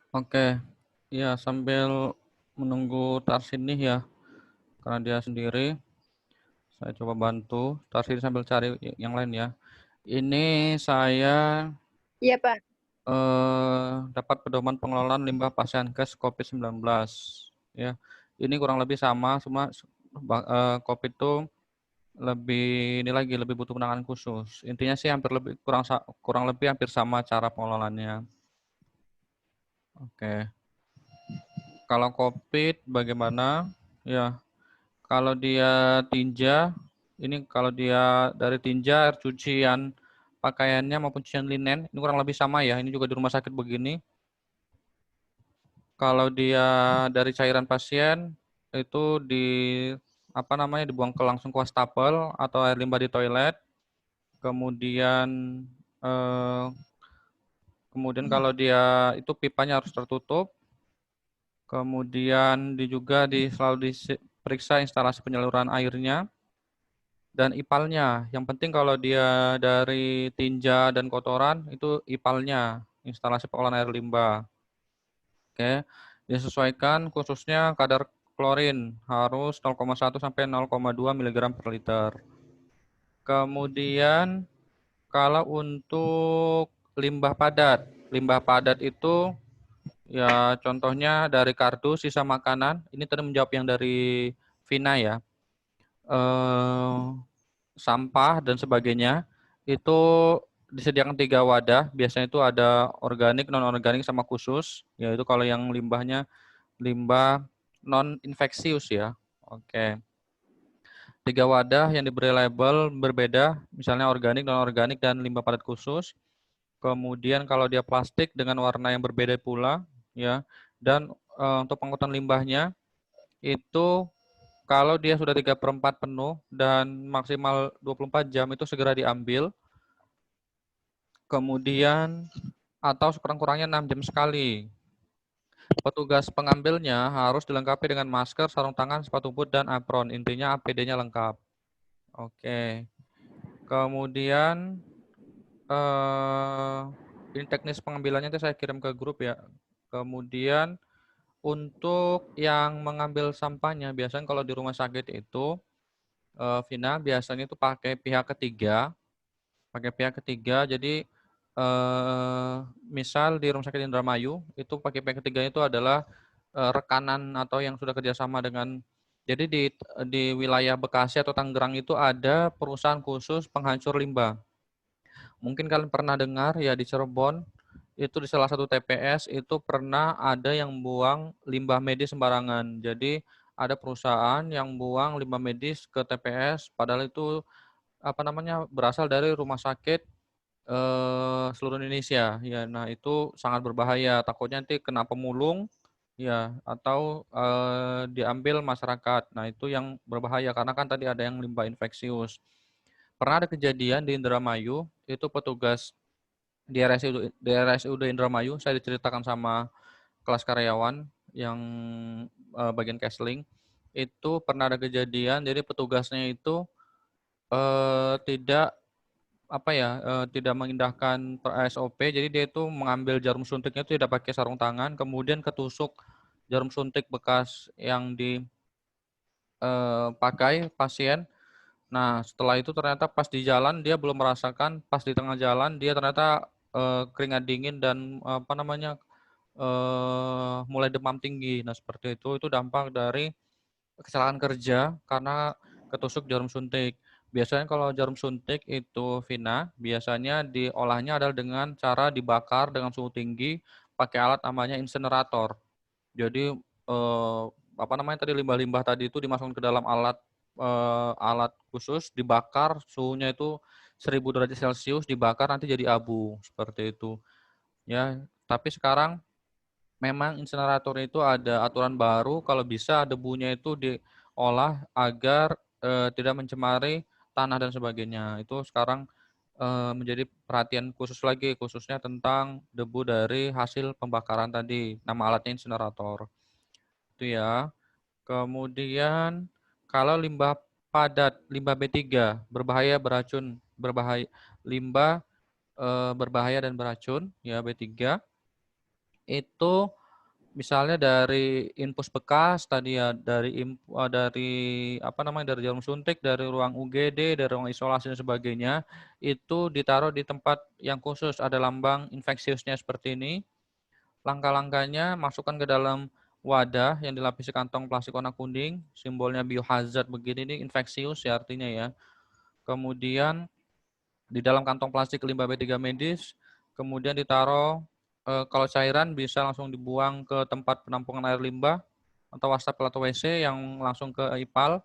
Oke, ya sambil menunggu Tarsin nih ya, karena dia sendiri, saya coba bantu Tarsin sambil cari yang lain ya. Ini saya Iya, Pak. dapat pedoman pengelolaan limbah pasienkes COVID-19 ya. Ini kurang lebih sama, cuma COVID itu lebih ini lagi lebih butuh penanganan khusus. Intinya sih hampir lebih kurang lebih hampir sama cara pengelolaannya. Oke. Kalau COVID bagaimana? Ya, kalau dia tinja, ini kalau dia dari tinja, air cucian pakaiannya maupun cucian linen, ini kurang lebih sama ya. Ini juga di rumah sakit begini. Kalau dia dari cairan pasien, itu dibuang langsung ke wastafel atau air limbah di toilet. Kemudian eh, kalau dia itu pipanya harus tertutup. Kemudian selalu diperiksa instalasi penyaluran airnya dan ipalnya. Yang penting kalau dia dari tinja dan kotoran itu ipalnya, instalasi pengolahan air limbah. Oke, disesuaikan khususnya kadar klorin harus 0,1 sampai 0,2 mg per liter. Kemudian kalau untuk limbah padat itu ya contohnya dari kardus, sisa makanan. Ini tadi menjawab yang dari Vina ya. Sampah dan sebagainya itu disediakan 3 wadah. Biasanya itu ada organik, non organik sama khusus. Yaitu kalau yang limbah non infeksius ya. Oke. 3 wadah yang diberi label berbeda, misalnya organik, non organik dan limbah padat khusus. Kemudian kalau dia plastik dengan warna yang berbeda pula ya. Dan untuk pengangkutan limbahnya itu kalau dia sudah 3/4 penuh dan maksimal 24 jam itu segera diambil. Kemudian atau sekurang-kurangnya 6 jam sekali. Petugas pengambilnya harus dilengkapi dengan masker, sarung tangan, sepatu boot, dan apron. Intinya APD-nya lengkap. Oke. Kemudian ini teknis pengambilannya itu saya kirim ke grup ya. Kemudian untuk yang mengambil sampahnya, biasanya kalau di rumah sakit itu, Vina, biasanya itu pakai pihak ketiga. Jadi misal di Rumah Sakit Indramayu, itu pakai pihak ketiga itu adalah rekanan atau yang sudah kerjasama dengan, jadi di wilayah Bekasi atau Tangerang itu ada perusahaan khusus penghancur limbah. Mungkin kalian pernah dengar ya di Cirebon, itu di salah satu TPS itu pernah ada yang buang limbah medis sembarangan. Jadi ada perusahaan yang buang limbah medis ke TPS, padahal itu berasal dari rumah sakit seluruh Indonesia. Ya, nah itu sangat berbahaya. Takutnya nanti kena pemulung, ya, atau diambil masyarakat. Nah itu yang berbahaya karena kan tadi ada yang limbah infeksius. Pernah ada kejadian di Indramayu, itu petugas di RSUD Indramayu, saya diceritakan sama kelas karyawan yang bagian Kesling, itu pernah ada kejadian, jadi petugasnya itu tidak tidak mengindahkan SOP, jadi dia itu mengambil jarum suntiknya itu tidak pakai sarung tangan, kemudian ketusuk jarum suntik bekas yang dipakai pasien. Nah, setelah itu ternyata pas di jalan dia belum merasakan, pas di tengah jalan dia ternyata keringat dingin dan mulai demam tinggi. Nah, seperti itu dampak dari kecelakaan kerja karena ketusuk jarum suntik. Biasanya kalau jarum suntik itu, Vina, biasanya diolahnya adalah dengan cara dibakar dengan suhu tinggi pakai alat namanya insinerator. Jadi tadi limbah-limbah tadi itu dimasukkan ke dalam alat khusus, dibakar, suhunya itu 1000 derajat Celcius, dibakar nanti jadi abu seperti itu. Ya, tapi sekarang memang insinerator itu ada aturan baru, kalau bisa debunya itu diolah agar tidak mencemari tanah dan sebagainya. Itu sekarang menjadi perhatian khusus lagi, khususnya tentang debu dari hasil pembakaran tadi. Nama alatnya insinerator. Itu ya. Kemudian kalau limbah padat, limbah B3 berbahaya, beracun, berbahaya, limbah berbahaya dan beracun, ya B3 itu misalnya dari infus bekas tadi ya, dari apa namanya, dari jarum suntik, dari ruang UGD, dari ruang isolasi dan sebagainya, itu ditaruh di tempat yang khusus, ada lambang infeksiusnya seperti ini. Langkah-langkahnya, masukkan ke dalam wadah yang dilapisi kantong plastik warna kuning, simbolnya biohazard begini, ini infeksius ya artinya ya. Kemudian di dalam kantong plastik limbah B3 medis, kemudian ditaruh, kalau cairan bisa langsung dibuang ke tempat penampungan air limbah atau wastafel atau WC yang langsung ke IPAL.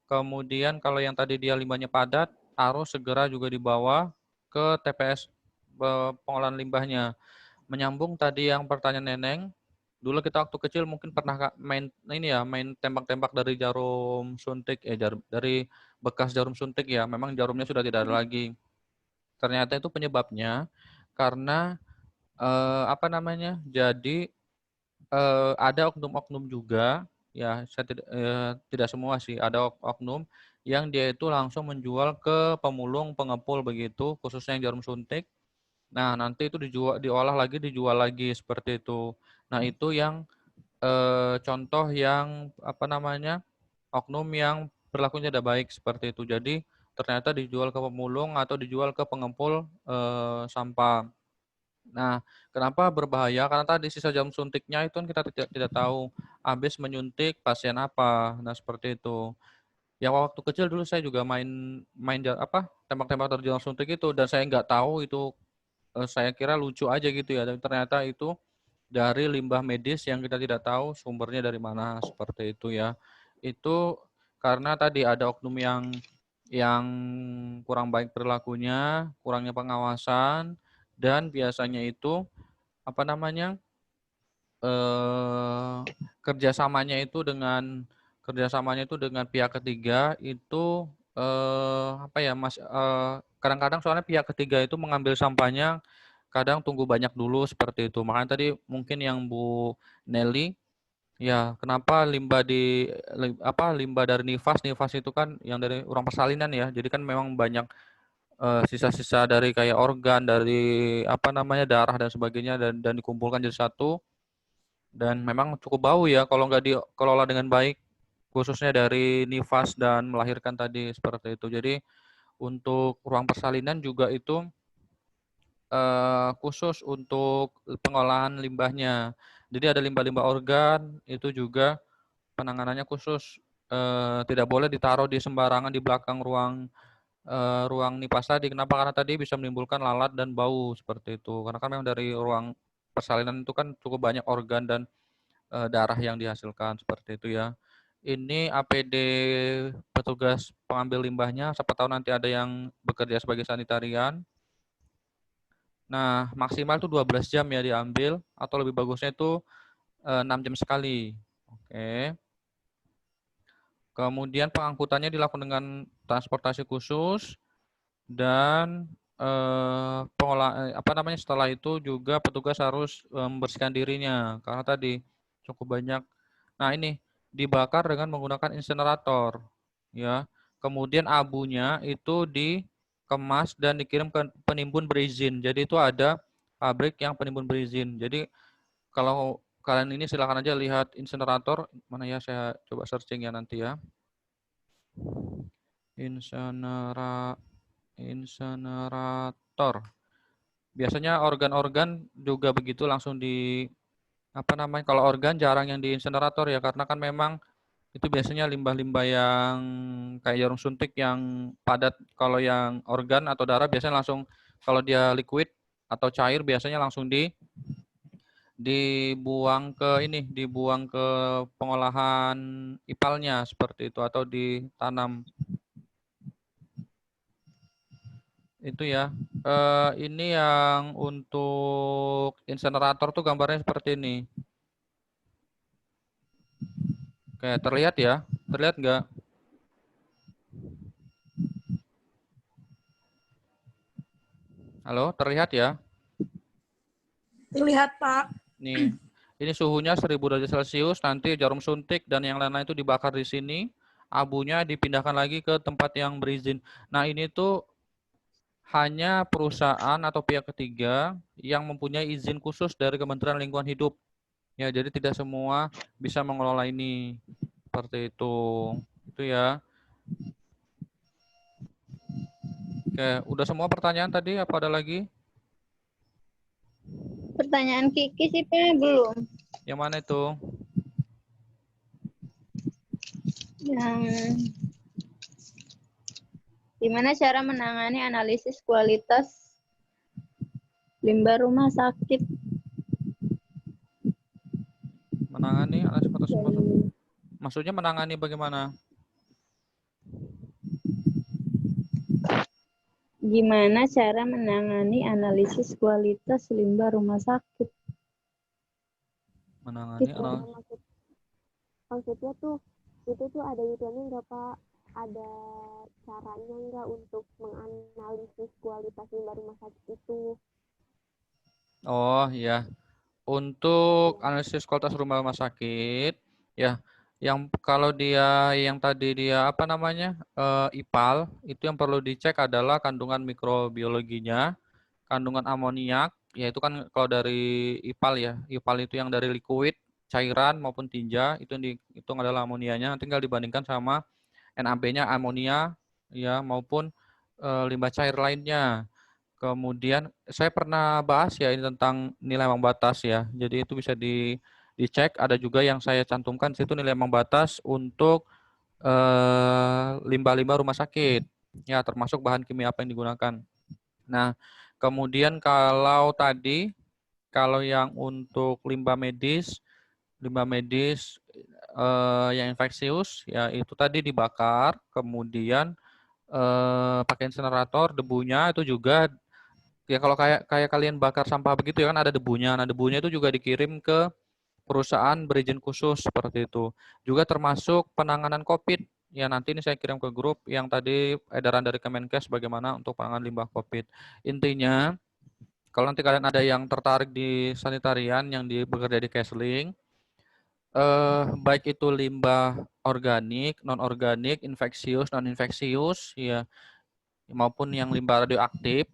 Kemudian kalau yang tadi dia limbahnya padat, harus segera juga dibawa ke TPS pengolahan limbahnya. Menyambung tadi yang pertanyaan Neneng, dulu kita waktu kecil mungkin pernah main ini ya, main tembak-tembak dari jarum suntik, dari bekas jarum suntik ya. Memang jarumnya sudah tidak ada lagi. Ternyata itu penyebabnya karena apa namanya? Jadi ada oknum-oknum juga ya, saya tidak semua sih, ada oknum yang dia itu langsung menjual ke pemulung, pengepul begitu, khususnya yang jarum suntik. Nah, nanti itu diolah lagi, dijual lagi seperti itu. Nah, itu yang contoh yang apa namanya? Oknum yang perilakunya tidak baik seperti itu. Jadi ternyata dijual ke pemulung atau dijual ke pengepul sampah. Nah, kenapa berbahaya? Karena tadi sisa jarum suntiknya itu kan kita tidak tahu habis menyuntik pasien apa. Nah, seperti itu. Yang waktu kecil dulu saya juga main main apa tembak-tembak dari jarum suntik itu, dan saya nggak tahu itu, saya kira lucu aja gitu ya, tapi ternyata itu dari limbah medis yang kita tidak tahu sumbernya dari mana, seperti itu ya. Itu karena tadi ada oknum yang kurang baik perilakunya, kurangnya pengawasan, dan biasanya itu apa namanya, eh, kerjasamanya itu dengan pihak ketiga itu, apa ya Mas, kadang-kadang soalnya pihak ketiga itu mengambil sampahnya kadang tunggu banyak dulu seperti itu. Makanya tadi mungkin yang Bu Nelly, ya kenapa limbah dari nifas, nifas itu kan yang dari ruang persalinan ya. Jadi kan memang banyak sisa-sisa dari kayak organ, dari apa namanya, darah dan sebagainya, dan dikumpulkan jadi satu, dan memang cukup bau ya kalau nggak dikelola dengan baik, khususnya dari nifas dan melahirkan tadi seperti itu. Jadi untuk ruang persalinan juga itu khusus untuk pengolahan limbahnya. Jadi ada limbah-limbah organ, itu juga penanganannya khusus, tidak boleh ditaruh di sembarangan di belakang ruang nipas tadi. Kenapa? Karena tadi bisa menimbulkan lalat dan bau, seperti itu. Karena kan memang dari ruang persalinan itu kan cukup banyak organ dan, darah yang dihasilkan, seperti itu ya. Ini APD petugas pengambil limbahnya, siapa tahu nanti ada yang bekerja sebagai sanitarian. Nah, maksimal itu 12 jam ya diambil, atau lebih bagusnya itu 6 jam sekali. Oke. Kemudian pengangkutannya dilakukan dengan transportasi khusus, dan apa namanya, setelah itu juga petugas harus membersihkan dirinya karena tadi cukup banyak. Nah, ini dibakar dengan menggunakan insinerator ya. Kemudian abunya itu dikemas dan dikirim ke penimbun berizin. Jadi itu ada pabrik yang penimbun berizin. Jadi kalau kalian ini silakan aja lihat insinerator mana ya, saya coba searching ya nanti ya. Insinerator. Biasanya organ-organ juga begitu langsung apa namanya, kalau organ jarang yang di insinerator ya, karena kan memang itu biasanya limbah-limbah yang kayak jarum suntik yang padat. Kalau yang organ atau darah biasanya langsung, kalau dia liquid atau cair biasanya langsung dibuang ke pengolahan ipalnya seperti itu, atau ditanam. Itu ya. Ini yang untuk insinerator tuh gambarnya seperti ini. Kayak terlihat ya? Terlihat nggak? Halo, terlihat ya? Terlihat, Pak. Nih, ini suhunya 1000 derajat Celcius, nanti jarum suntik dan yang lain-lain itu dibakar di sini, abunya dipindahkan lagi ke tempat yang berizin. Nah, ini tuh hanya perusahaan atau pihak ketiga yang mempunyai izin khusus dari Kementerian Lingkungan Hidup. Ya, jadi tidak semua bisa mengelola ini. Seperti itu. Itu ya. Oke, udah semua pertanyaan tadi? Apa ada lagi? Pertanyaan Kiki sih Pak belum. Yang mana itu? Yang gimana cara menangani analisis kualitas limbah rumah sakit? Menangani analisis kualitas limbah. Dan Maksudnya menangani bagaimana? gimana cara menangani analisis kualitas limbah rumah sakit? Menangani Gitu. analisis. Maksudnya tuh itu tuh ada ituannya nggak Pak? Ada caranya nggak untuk menganalisis kualitas limbah rumah sakit itu? Oh, iya. Untuk analisis kualitas rumah sakit, ya, yang kalau dia yang tadi dia apa namanya IPAL, itu yang perlu dicek adalah kandungan mikrobiologinya, kandungan amoniak, yaitu kan kalau dari IPAL ya, IPAL itu yang dari liquid, cairan maupun tinja, itu yang dihitung adalah amonianya, nanti tinggal dibandingkan sama NaB-nya amonia, ya maupun limbah cair lainnya. Kemudian saya pernah bahas ya ini tentang nilai ambang batas ya. Jadi itu bisa dicek. Ada juga yang saya cantumkan di situ nilai ambang batas untuk limbah-limbah rumah sakit. Ya, termasuk bahan kimia apa yang digunakan. Nah, kemudian kalau yang untuk limbah medis yang infeksius ya itu tadi dibakar, kemudian pakai insinerator, debunya itu juga ya kalau kayak kayak kalian bakar sampah begitu ya kan ada debunya. Nah, debunya itu juga dikirim ke perusahaan berizin khusus seperti itu. Juga termasuk penanganan COVID. Ya nanti ini saya kirim ke grup yang tadi edaran dari Kemenkes bagaimana untuk penanganan limbah COVID. Intinya kalau nanti kalian ada yang tertarik di sanitarian yang bekerja di Kesling, baik itu limbah organik, non organik, infeksius, non infeksius, ya maupun yang limbah radioaktif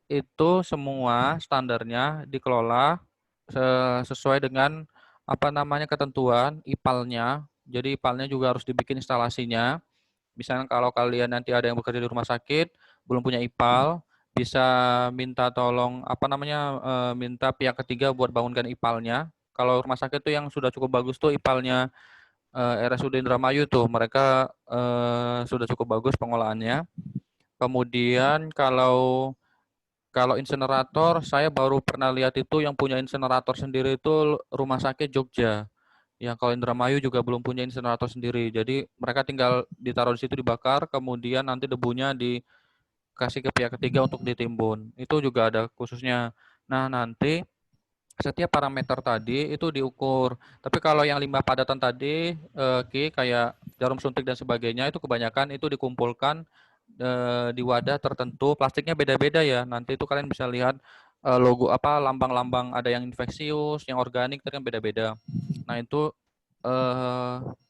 itu semua standarnya dikelola sesuai dengan apa namanya ketentuan IPAL-nya. Jadi IPAL-nya juga harus dibikin instalasinya. Misalnya kalau kalian nanti ada yang bekerja di rumah sakit belum punya IPAL, bisa minta tolong apa namanya minta pihak ketiga buat bangunkan IPAL-nya. Kalau rumah sakit tuh yang sudah cukup bagus tuh IPAL-nya RSUD Indramayu tuh mereka sudah cukup bagus pengolahannya. Kemudian kalau insinerator, saya baru pernah lihat itu yang punya insinerator sendiri itu Rumah Sakit Jogja. Yang kalau Indramayu juga belum punya insinerator sendiri. Jadi mereka tinggal ditaruh di situ dibakar, kemudian nanti debunya dikasih ke pihak ketiga untuk ditimbun. Itu juga ada khususnya. Nah, nanti setiap parameter tadi itu diukur. Tapi kalau yang limbah padatan tadi, kayak jarum suntik dan sebagainya, itu kebanyakan itu dikumpulkan di wadah tertentu. Plastiknya beda-beda ya. Nanti itu kalian bisa lihat logo apa lambang-lambang ada yang infeksius, yang organik, itu kan beda-beda. Nah itu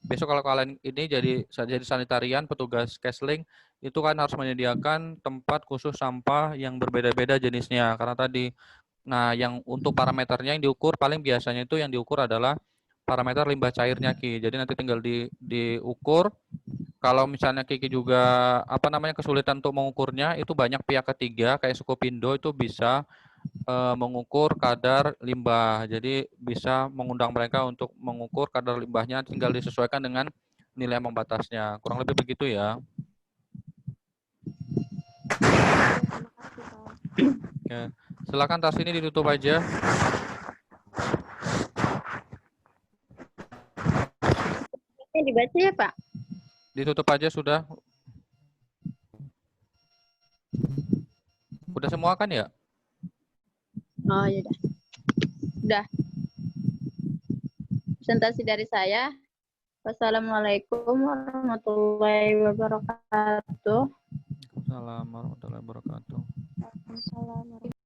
besok kalau kalian ini jadi sanitarian, petugas Kesling, itu kan harus menyediakan tempat khusus sampah yang berbeda-beda jenisnya. Karena tadi nah, yang untuk parameternya yang diukur paling biasanya itu yang diukur adalah parameter limbah cairnya Ki. Jadi nanti tinggal diukur. Kalau misalnya Kiki juga apa namanya kesulitan untuk mengukurnya, itu banyak pihak ketiga kayak Sukopindo itu bisa mengukur kadar limbah. Jadi bisa mengundang mereka untuk mengukur kadar limbahnya, tinggal disesuaikan dengan nilai ambang batasnya. Kurang lebih begitu ya. Oke. Silakan tas ini ditutup aja. ini dibaca ya Pak? Ditutup aja sudah. Udah semua kan ya? Oh ya udah. Udah. Presentasi dari saya. Wassalamualaikum warahmatullahi wabarakatuh. Assalamualaikum warahmatullahi wabarakatuh. Waalaikumsalam